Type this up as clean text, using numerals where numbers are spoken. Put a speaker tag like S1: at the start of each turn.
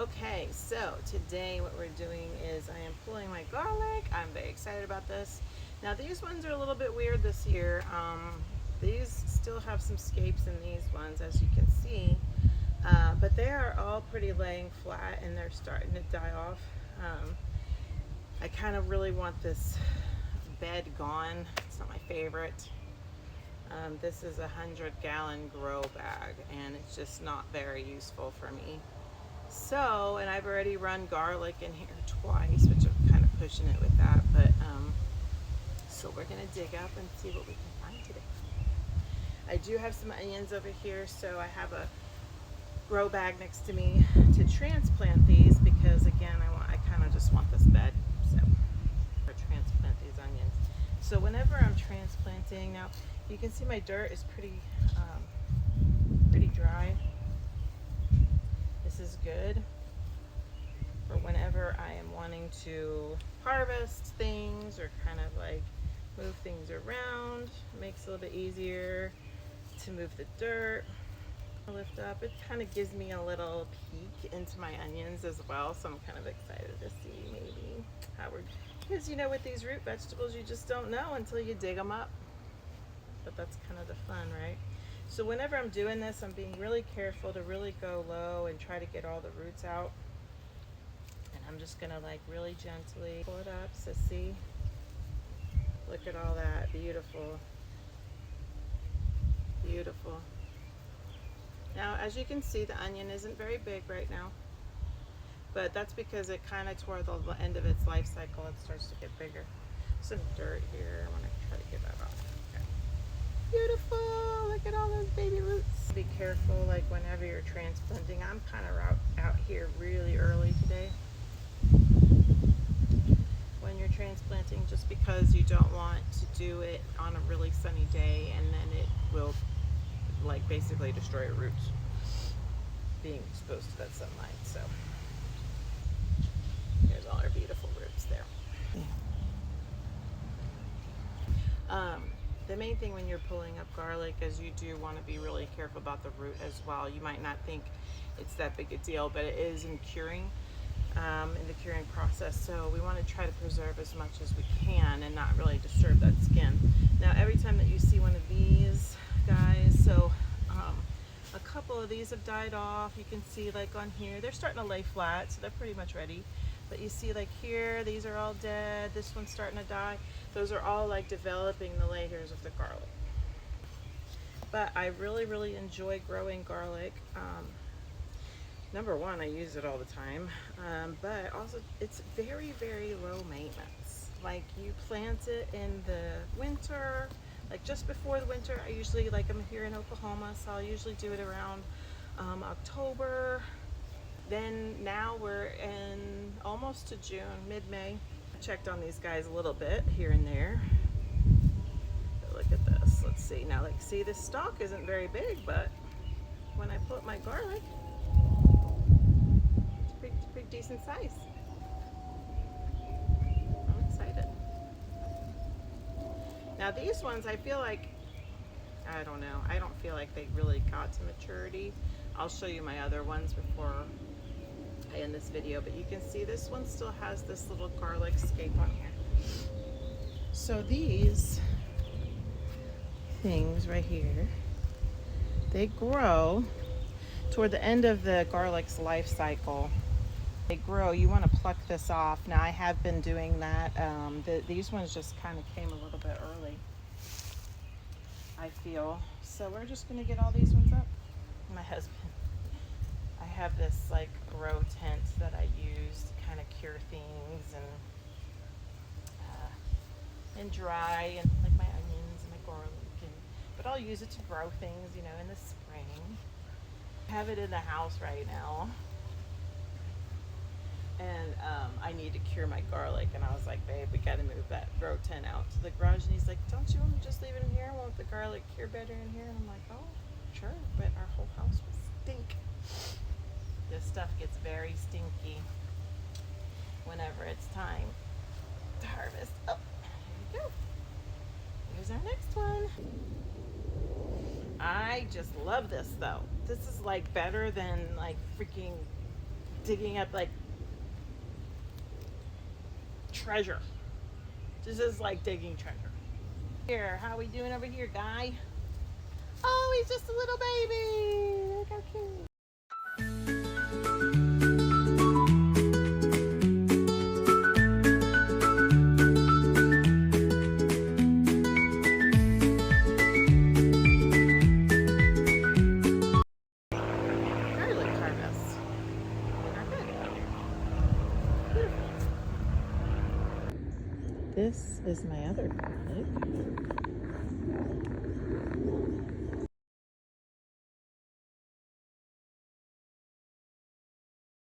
S1: Okay, so today what we're doing is I am pulling my garlic. I'm very excited about this. Now these ones are a little bit weird this year. These still have some scapes in these ones, as you can see, but they are all pretty laying flat and they're starting to die off. I kind of really want this bed gone. It's not my favorite. This is a 100-gallon grow bag and it's just not very useful for me. So, and I've already run garlic in here twice, which I'm kind of pushing it with that, but so we're gonna dig up and see what we can find today. I do have some onions over here, so I have a grow bag next to me to transplant these because again, I kind of just want this bed, so for transplant these onions. So whenever I'm transplanting, now you can see my dirt is pretty dry. This is good for whenever I am wanting to harvest things or kind of like move things around. It makes it a little bit easier to move the dirt, lift up. It kind of gives me a little peek into my onions as well, so I'm kind of excited to see maybe how we're, because you know with these root vegetables you just don't know until you dig them up, but that's kind of the fun, right? So whenever I'm doing this, I'm being really careful to really go low and try to get all the roots out. And I'm just gonna like really gently pull it up. So see, look at all that, beautiful, beautiful. Now, as you can see, the onion isn't very big right now, but that's because it kind of toward the end of its life cycle, it starts to get bigger. Some dirt here, I wanna try to get that off. Beautiful, look at all those baby roots. Be careful, like whenever you're transplanting. I'm kind of out here really early today when you're transplanting, just because you don't want to do it on a really sunny day and then it will like basically destroy your roots being exposed to that sunlight. So here's all our beautiful roots there. The main thing when you're pulling up garlic is you do want to be really careful about the root as well. You might not think it's that big a deal, but it is in curing, in the curing process. So we want to try to preserve as much as we can and not really disturb that skin. Now every time that you see one of these guys, so a couple of these have died off. You can see like on here, they're starting to lay flat, so they're pretty much ready. But you see like here, these are all dead. This one's starting to die. Those are all like developing the layers of the garlic. But I really, really enjoy growing garlic. Number one, I use it all the time. But also it's very, very low maintenance. Like you plant it in the winter, like just before the winter. I usually, like I'm here in Oklahoma, so I'll usually do it around October. Then now we're in almost to June, mid-May. I checked on these guys a little bit here and there. But look at this. Let's see. Now, like, see, this stalk isn't very big, but when I put my garlic, it's pretty decent size. I'm excited. Now, these ones, I feel like, I don't know. I don't feel like they really got to maturity. I'll show you my other ones before I end this video, but you can see this one still has this little garlic scape on here. So these things right here, they grow toward the end of the garlic's life cycle. They grow. You want to pluck this off. Now I have been doing that. These ones just kind of came a little bit early, I feel. So we're just going to get all these ones up. My husband, I have this like grow tent that I use to kind of cure things and dry and like my onions and my garlic, but I'll use it to grow things, you know, in the spring. I have it in the house right now, and I need to cure my garlic, and I was like, babe, we got to move that grow tent out to the garage, and he's like, don't you want to just leave it in here? Won't the garlic cure better in here? And I'm like, oh, sure, but our whole house would stink. This stuff gets very stinky whenever it's time to harvest. Oh, here we go. Here's our next one. I just love this though. This is like better than like freaking digging up like treasure. This is like digging treasure. Here, how are we doing over here, Guy? Oh, he's just a little baby. Look how cute. Garlic harvest. Not good. Beautiful. This is my other garlic.